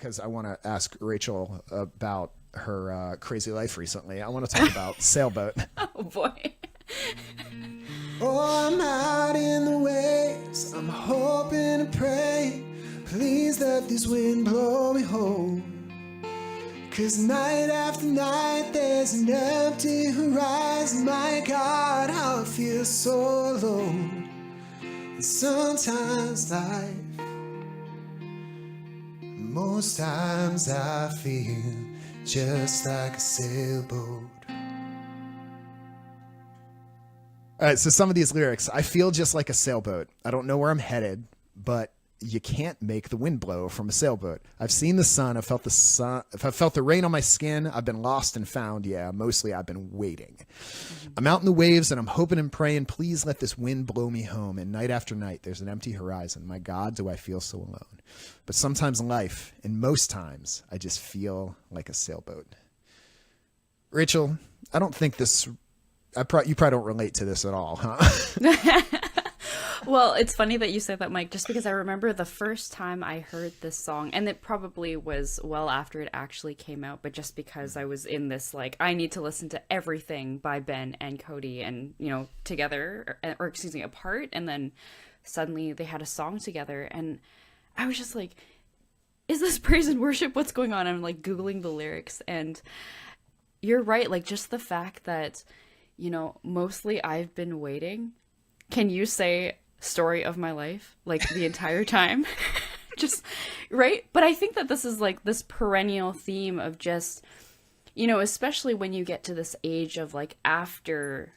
because I want to ask Rachel about her crazy life recently. I want to talk about Sailboat. Oh boy. Oh, I'm out in the waves, I'm hoping and praying, please let this wind blow me home. 'Cause night after night there's an empty horizon, my God, how I feel so alone. And sometimes life, most times I feel just like a sailboat. All right, so some of these lyrics, I feel just like a sailboat. I don't know where I'm headed, but you can't make the wind blow from a sailboat. I've seen the sun. I've felt the sun. If I've felt the rain on my skin, I've been lost and found. Yeah, mostly I've been waiting. I'm out in the waves and I'm hoping and praying, please let this wind blow me home. And night after night, there's an empty horizon. My God, do I feel so alone. But sometimes in life, and most times, I just feel like a sailboat. Rachel, I don't think this... you probably don't relate to this at all, huh? Well, it's funny that you said that, Mike, just because I remember the first time I heard this song, and it probably was well after it actually came out, but just because I was in this, like, I need to listen to everything by Ben and Cody and, you know, together, or excuse me, apart, and then suddenly they had a song together, and I was just like, is this praise and worship? What's going on? I'm, like, Googling the lyrics, and you're right, like, just the fact that, you know, mostly I've been waiting. Can you say story of my life, like, the entire time? Just, right? But I think that this is, like, this perennial theme of just, you know, especially when you get to this age of, like, after,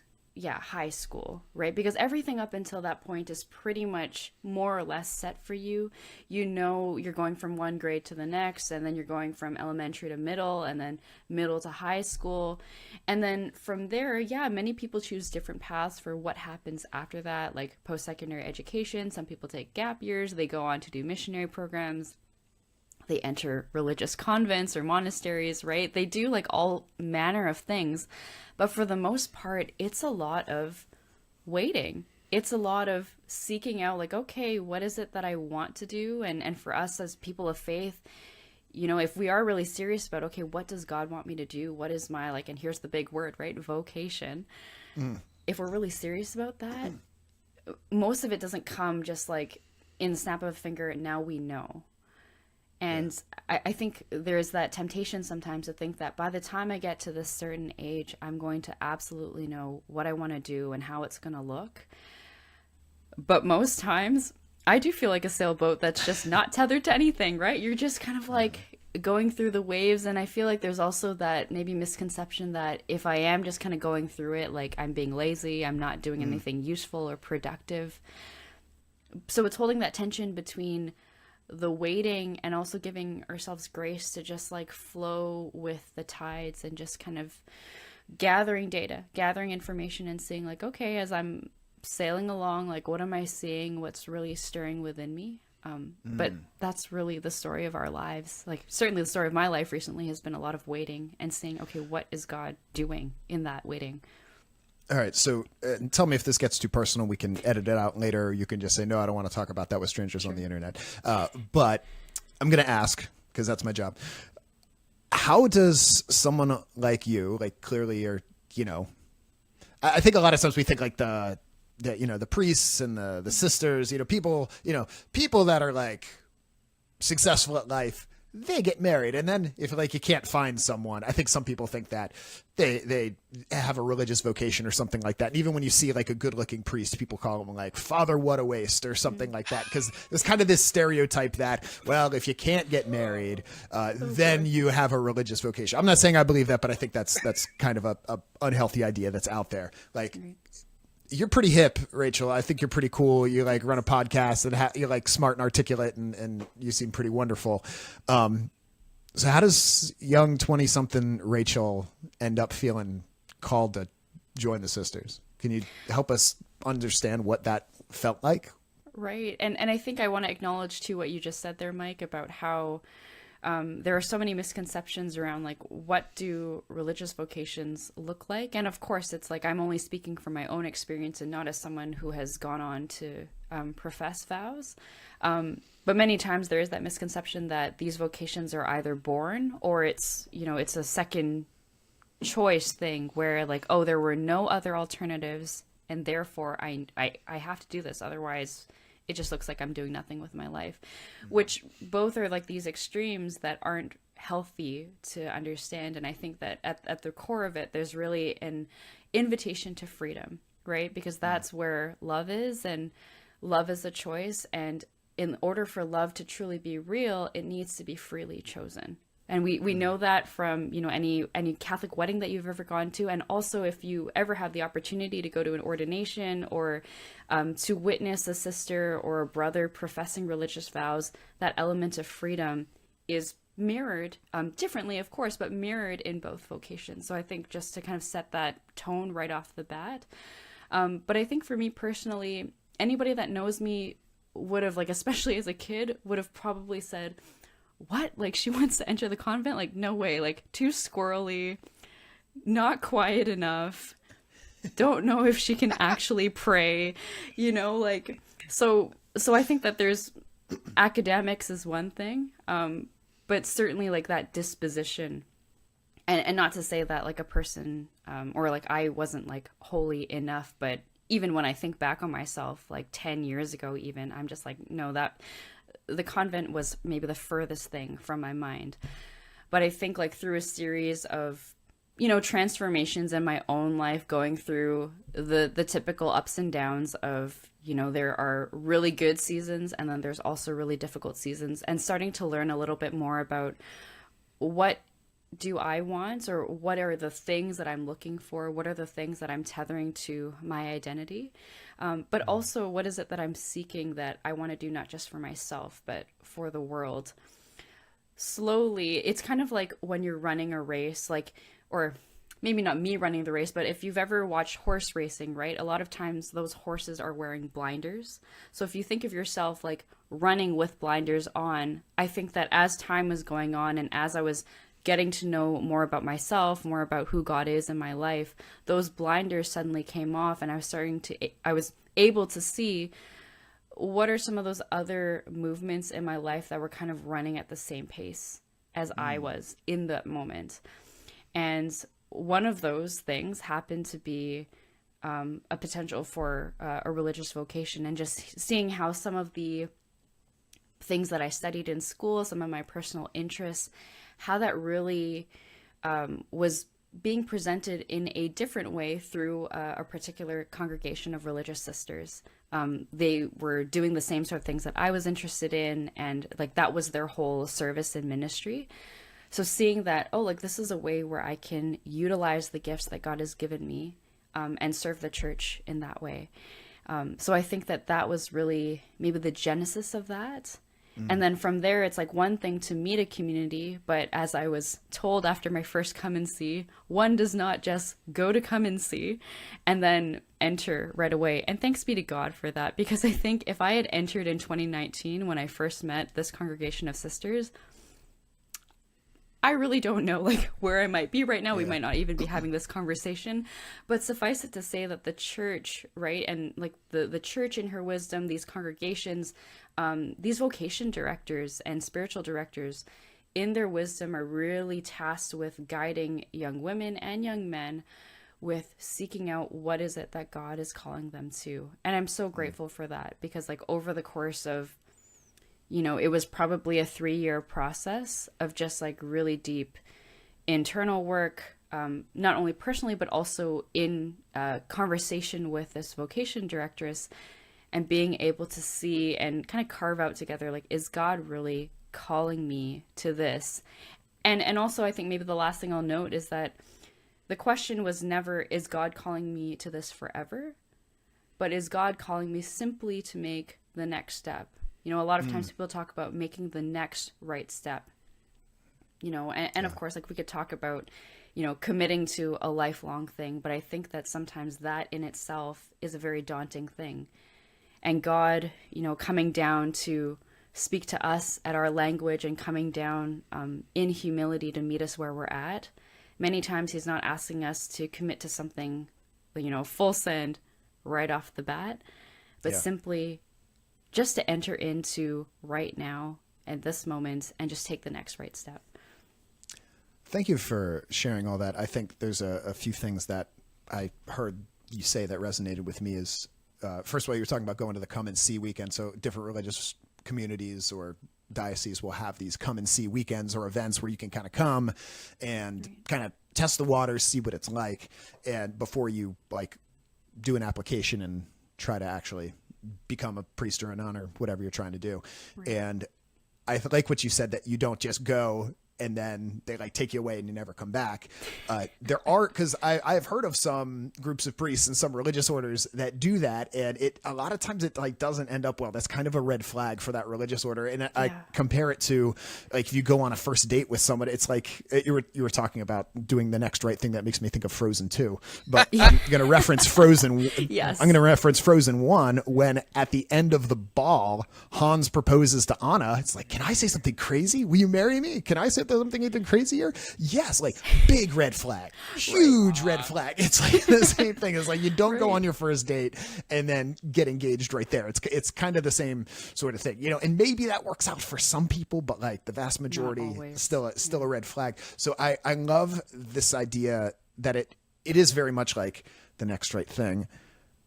high school, right? Because everything up until that point is pretty much more or less set for you. You know, you're going from one grade to the next, and then you're going from elementary to middle, and then middle to high school. And then from there, many people choose different paths for what happens after that, like post-secondary education. Some people take gap years, they go on to do missionary programs. They enter religious convents or monasteries, right? They do, like, all manner of things. But for the most part, it's a lot of waiting. It's a lot of seeking out, like, okay, what is it that I want to do? And for us as people of faith, you know, if we are really serious about, okay, what does God want me to do? What is my, like, and here's the big word, right? Vocation. If we're really serious about that, most of it doesn't come just, like, in the snap of a finger, now we know. And I think there's that temptation sometimes to think that by the time I get to this certain age, I'm going to absolutely know what I want to do and how it's going to look. But most times, I do feel like a sailboat that's just not tethered to anything, right? You're just kind of like going through the waves. And I feel like there's also that maybe misconception that if I am just kind of going through it, like, I'm being lazy, I'm not doing anything useful or productive. So it's holding that tension between the waiting and also giving ourselves grace to just, like, flow with the tides and just kind of gathering data, gathering information, and seeing, like, okay, as I'm sailing along, like, what am I seeing? What's really stirring within me? But that's really the story of our lives. Like, certainly the story of my life recently has been a lot of waiting and seeing, okay, what is God doing in that waiting? All right, so tell me if this gets too personal. We can edit it out later. Or you can just say, no, I don't want to talk about that with strangers on the internet. But I'm going to ask, because that's my job. How does someone like you, like, clearly you're, you know, I think a lot of times we think, like, the you know, the priests and the sisters, you know, people that are, like, successful at life, they get married. And then if, like, you can't find someone, I think some people think that they have a religious vocation or something like that. And even when you see, like, a good looking priest, people call him, like, Father, what a waste, or something like that. Because there's kind of this stereotype that, well, if you can't get married, then you have a religious vocation. I'm not saying I believe that, but I think that's kind of a unhealthy idea that's out there. Like, you're pretty hip, Rachel. I think you're pretty cool. You, like, run a podcast and you're, like, smart and articulate, and you seem pretty wonderful. So how does young 20-something Rachel end up feeling called to join the sisters? Can you help us understand what that felt like? Right. And I think I want to acknowledge, too, what you just said there, Mike, about how there are so many misconceptions around, like, what do religious vocations look like? And of course, it's like I'm only speaking from my own experience and not as someone who has gone on to profess vows. But many times there is that misconception that these vocations are either born or it's, you know, it's a second choice thing where like, oh, there were no other alternatives and therefore I have to do this. Otherwise it just looks like I'm doing nothing with my life, which both are like these extremes that aren't healthy to understand. And I think that at the core of it, there's really an invitation to freedom, right? Because that's where love is, and love is a choice. And in order for love to truly be real, it needs to be freely chosen. And we know that from, you know, any Catholic wedding that you've ever gone to. And also if you ever have the opportunity to go to an ordination or to witness a sister or a brother professing religious vows, that element of freedom is mirrored differently, of course, but mirrored in both vocations. So I think just to kind of set that tone right off the bat. But I think for me personally, anybody that knows me would have, like, especially as a kid, would have probably said, what? Like, she wants to enter the convent? Like, no way. Like, too squirrely, not quiet enough. Don't know if she can actually pray, you know, like, so I think that there's academics is one thing, but certainly like that disposition, and not to say that like a person, or like I wasn't like holy enough, but even when I think back on myself, like 10 years ago, even, I'm just like, no, that the convent was maybe the furthest thing from my mind. But I think like through a series of, you know, transformations in my own life, going through the typical ups and downs of, you know, there are really good seasons and then there's also really difficult seasons, and starting to learn a little bit more about what do I want, or what are the things that I'm looking for? What are the things that I'm tethering to my identity? But also, what is it that I'm seeking that I want to do, not just for myself, but for the world? Slowly, it's kind of like when you're running a race, like, or maybe not me running the race, but if you've ever watched horse racing, right? A lot of times those horses are wearing blinders. So if you think of yourself like running with blinders on, I think that as time was going on and as I was getting to know more about myself, more about who God is in my life, those blinders suddenly came off, and I was able to see what are some of those other movements in my life that were kind of running at the same pace as I was in that moment. And one of those things happened to be a potential for a religious vocation, and just seeing how some of the things that I studied in school, some of my personal interests, how that really was being presented in a different way through a particular congregation of religious sisters. They were doing the same sort of things that I was interested in, and like that was their whole service and ministry. So seeing that, oh, like this is a way where I can utilize the gifts that God has given me and serve the church in that way. So I think that that was really maybe the genesis of that. And then from there, it's like one thing to meet a community, but as I was told after my first come and see, one does not just go to come and see and then enter right away. And thanks be to God for that, because I think if I had entered in 2019 when I first met this congregation of sisters, I really don't know like where I might be right now. We might not even be having this conversation, but suffice it to say that the church, right, and like the church in her wisdom, these congregations, these vocation directors and spiritual directors in their wisdom are really tasked with guiding young women and young men with seeking out what is it that God is calling them to. And I'm so grateful for that, because like over the course of, you know, it was probably a 3-year process of just like really deep internal work, not only personally, but also in conversation with this vocation directress, and being able to see and kind of carve out together, like, is God really calling me to this? And also I think maybe the last thing I'll note is that the question was never, is God calling me to this forever? But is God calling me simply to make the next step? You know, a lot of times people talk about making the next right step, you know, and of course, like we could talk about, you know, committing to a lifelong thing, but I think that sometimes that in itself is a very daunting thing. And God, you know, coming down to speak to us at our language and coming down in humility to meet us where we're at. Many times he's not asking us to commit to something, you know, full send right off the bat, but simply just to enter into right now and this moment and just take the next right step. Thank you for sharing all that. I think there's a few things that I heard you say that resonated with me is, first of all, you were talking about going to the Come and See weekend. So different religious communities or dioceses will have these come and see weekends or events where you can kind of come and kind of test the waters, see what it's like. And before you like do an application and try to actually become a priest or a nun or whatever you're trying to do. Right. And I like what you said, that you don't just go and then they like take you away and you never come back. There are, because I've heard of some groups of priests and some religious orders that do that, and it a lot of times it like doesn't end up well. That's kind of a red flag for that religious order. And I compare it to like if you go on a first date with someone, it's like you were talking about doing the next right thing. That makes me think of Frozen 2, but I'm going to reference Frozen. Yes, I'm going to reference Frozen 1 when at the end of the ball Hans proposes to Anna. It's like, can I say something crazy? Will you marry me? Can I say something even crazier? Yes, like big red flag, huge red flag. It's like the same thing. It's like you don't go on your first date and then get engaged right there. It's kind of the same sort of thing, you know. And maybe that works out for some people, but like the vast majority, still a red flag. So I love this idea that it is very much like the next right thing.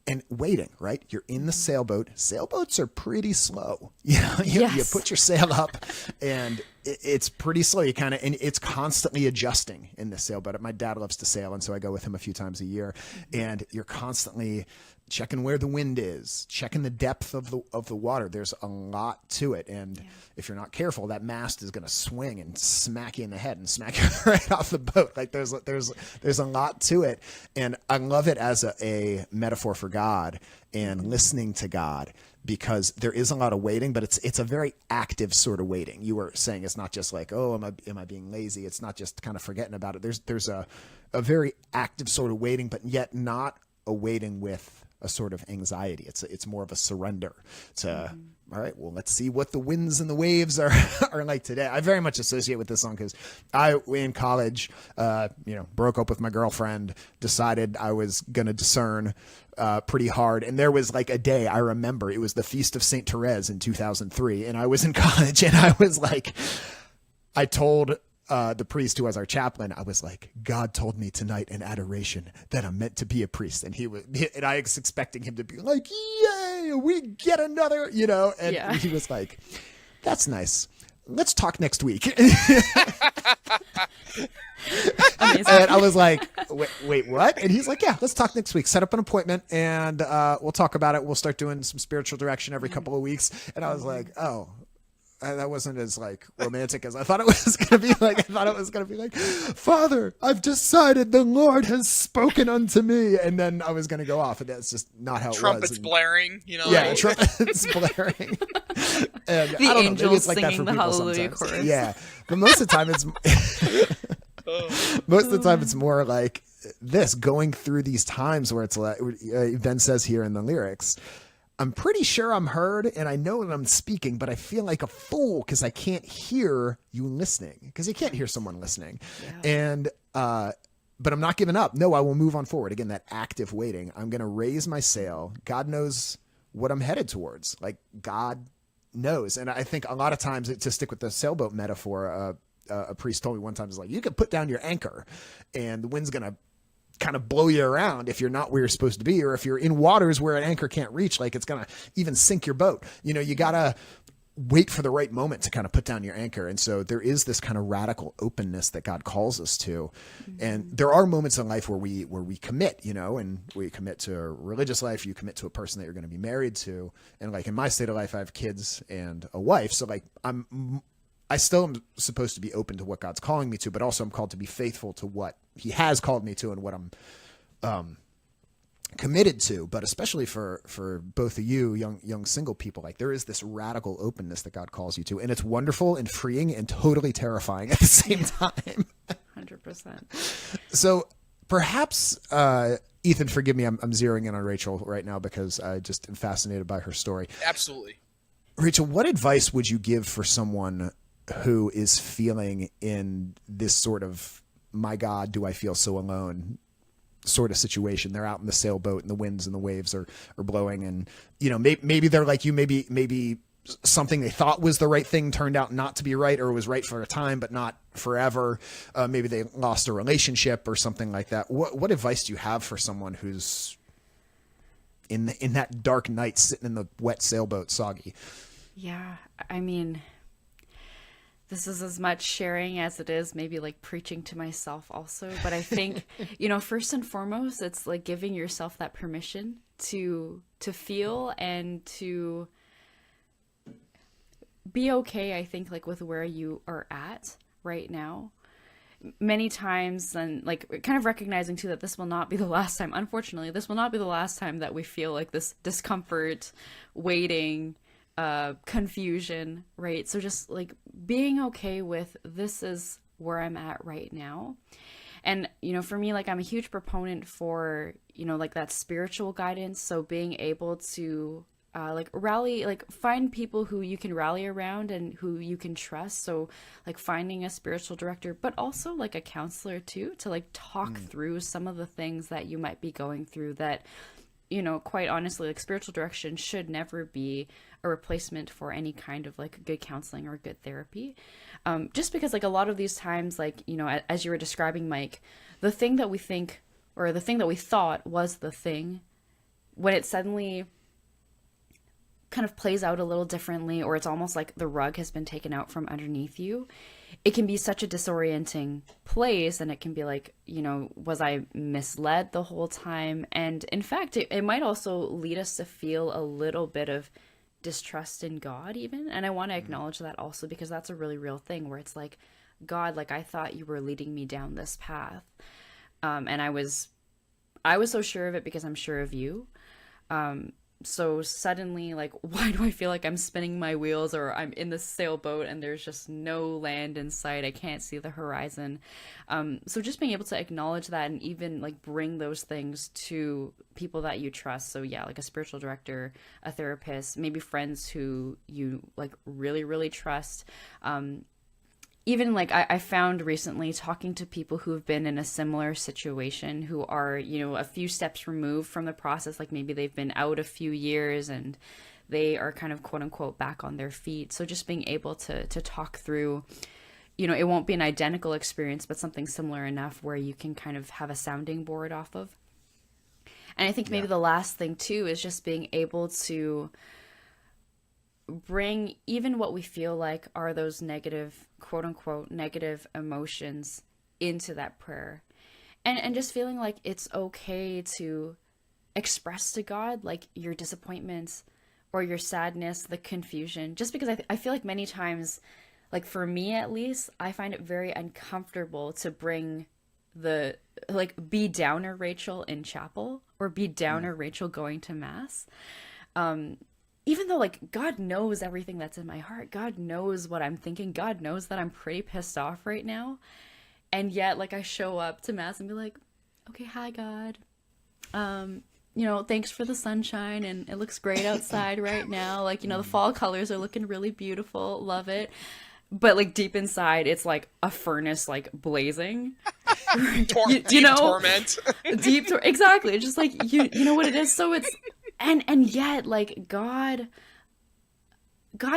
And waiting, right? You're in the sailboat. Sailboats are pretty slow. You know, you put your sail up and it's pretty slow. You kind of, and it's constantly adjusting in the sailboat. My dad loves to sail, and so I go with him a few times a year. And you're constantly checking where the wind is, checking the depth of the water. There's a lot to it. And if you're not careful, that mast is going to swing and smack you in the head and smack you right off the boat. Like there's a lot to it. And I love it as a metaphor for God and listening to God, because there is a lot of waiting, but it's a very active sort of waiting. You were saying it's not just like, oh, am I being lazy? It's not just kind of forgetting about it. There's a very active sort of waiting, but yet not a waiting with a sort of anxiety. It's more of a surrender to, all right, well, let's see what the winds and the waves are like today. I very much associate with this song because I, in college, broke up with my girlfriend, decided I was going to discern pretty hard. And there was like a day I remember, it was the Feast of St. Therese in 2003. And I was in college and I was like, I told the priest who was our chaplain, I was like, God told me tonight in adoration that I'm meant to be a priest. And and I was expecting him to be like, yay, we get another, you know, and he was like, that's nice. Let's talk next week. And I was like, wait, what? And he's like, yeah, let's talk next week. Set up an appointment and we'll talk about it. We'll start doing some spiritual direction every couple of weeks. And I was like, oh, that wasn't as like romantic as I thought it was going to be. Like, I thought it was going to be like, Father, I've decided the Lord has spoken unto me. And then I was going to go off, and that's just not how it was. Trumpets blaring, you know? Yeah, trumpets blaring. And the I don't angels know, maybe it's like that for singing the people Hallelujah sometimes. chorus. Yeah. But most of the time it's more like this, going through these times where it's like, Ben says here in the lyrics, I'm pretty sure I'm heard and I know that I'm speaking, but I feel like a fool because I can't hear you listening, because you can't hear someone listening. Yeah. And, but I'm not giving up. No, I will move on forward. Again, that active waiting. I'm going to raise my sail. God knows what I'm headed towards. Like, God knows. And I think a lot of times, to stick with the sailboat metaphor, a priest told me one time, is like, you can put down your anchor and the wind's going to kind of blow you around if you're not where you're supposed to be, or if you're in waters where an anchor can't reach, like it's going to even sink your boat. You know, you got to wait for the right moment to kind of put down your anchor. And so there is this kind of radical openness that God calls us to. Mm-hmm. And there are moments in life where we commit, you know, and we commit to a religious life, you commit to a person that you're going to be married to. And like in my state of life, I have kids and a wife. So like I still am supposed to be open to what God's calling me to, but also I'm called to be faithful to what he has called me to and what I'm committed to. But especially for both of you young single people, like there is this radical openness that God calls you to, and it's wonderful and freeing and totally terrifying at the same time. 100%. So perhaps, Ethan, forgive me, I'm zeroing in on Rachel right now because I just am fascinated by her story. Absolutely. Rachel, what advice would you give for someone who is feeling in this sort of, my God, do I feel so alone sort of situation. They're out in the sailboat and the winds and the waves are blowing, and maybe they're like you, maybe something they thought was the right thing turned out not to be right, or it was right for a time but not forever. Maybe they lost a relationship or something like that. What advice do you have for someone who's in that dark night sitting in the wet sailboat, soggy? Yeah, I mean, this is as much sharing as it is maybe like preaching to myself also. But I think, first and foremost, it's like giving yourself that permission to feel and to be okay, I think, like with where you are at right now. Many times, and like kind of recognizing too that this will not be the last time, unfortunately, this will not be the last time that we feel like this discomfort, waiting, confusion, right? So just like being okay with this is where I'm at right now. And, for me, like I'm a huge proponent for, like that spiritual guidance. So being able to find people who you can rally around and who you can trust. So like finding a spiritual director, but also like a counselor too, to like talk through some of the things that you might be going through that, quite honestly, like spiritual direction should never be a replacement for any kind of like good counseling or good therapy. Just because like a lot of these times, like, as you were describing, Mike, the thing that we think, or the thing that we thought was the thing, when it suddenly kind of plays out a little differently, or it's almost like the rug has been taken out from underneath you, it can be such a disorienting place. And it can be like, was I misled the whole time? And in fact, it might also lead us to feel a little bit of distrust in God even. And I want to acknowledge that also, because that's a really real thing where it's like, God, like I thought you were leading me down this path. And I was so sure of it because I'm sure of you. So suddenly, like, why do I feel like I'm spinning my wheels, or I'm in this sailboat and there's just no land in sight? I can't see the horizon. So just being able to acknowledge that and even like bring those things to people that you trust. So yeah, like a spiritual director, a therapist, maybe friends who you like really, really trust. Even like I found recently talking to people who have been in a similar situation, who are, a few steps removed from the process, like maybe they've been out a few years and they are kind of quote unquote back on their feet. So just being able to talk through, it won't be an identical experience, but something similar enough where you can kind of have a sounding board off of. And I think maybe the last thing too is just being able to bring even what we feel like are those negative, quote unquote, negative emotions into that prayer. And just feeling like it's okay to express to God like your disappointments or your sadness, the confusion, just because I feel like many times, like for me at least, I find it very uncomfortable to bring the like be downer Rachel in chapel or be downer Rachel going to mass. Even though like God knows everything that's in my heart, God knows what I'm thinking, God knows that I'm pretty pissed off right now. And yet like I show up to mass and be like, okay, hi God. Thanks for the sunshine and it looks great outside right now. Like, the fall colors are looking really beautiful. Love it. But like deep inside, it's like a furnace like blazing. Torment. Exactly. It's just like, you know what it is. So it's, and yet like God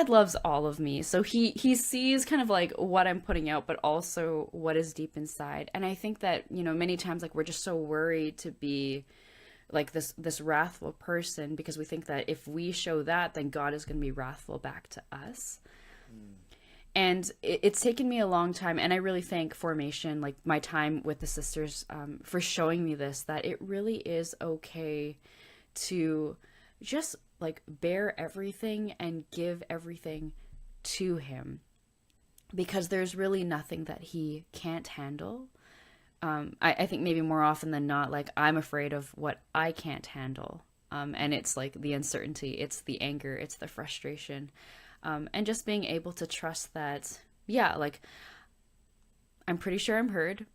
loves all of me. So he sees kind of like what I'm putting out, but also what is deep inside. And I think that, many times like we're just so worried to be like this wrathful person because we think that if we show that, then God is going to be wrathful back to us. And it's taken me a long time, and I really thank Formation, like my time with the sisters, for showing me this, that it really is okay to just like bear everything and give everything to him, because there's really nothing that he can't handle. I think maybe more often than not, like I'm afraid of what I can't handle. And it's like the uncertainty, it's the anger, it's the frustration. And just being able to trust that, yeah, like I'm pretty sure I'm heard.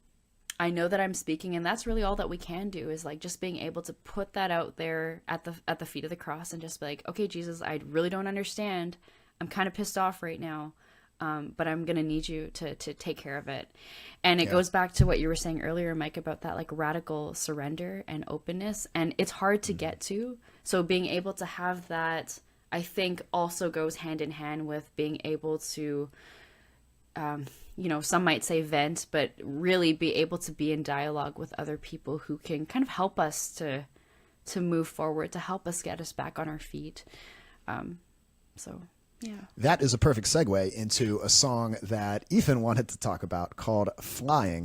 I know that I'm speaking, and that's really all that we can do, is like just being able to put that out there at the feet of the cross and just be like, okay, Jesus, I really don't understand. I'm kind of pissed off right now. but I'm going to need you to take care of it. And it goes back to what you were saying earlier, Mike, about that like radical surrender and openness. And it's hard to get to. So being able to have that, I think, also goes hand in hand with being able to, some might say vent, but really be able to be in dialogue with other people who can kind of help us to move forward, to help us get us back on our feet. So, yeah. That is a perfect segue into a song that Ethan wanted to talk about called Flying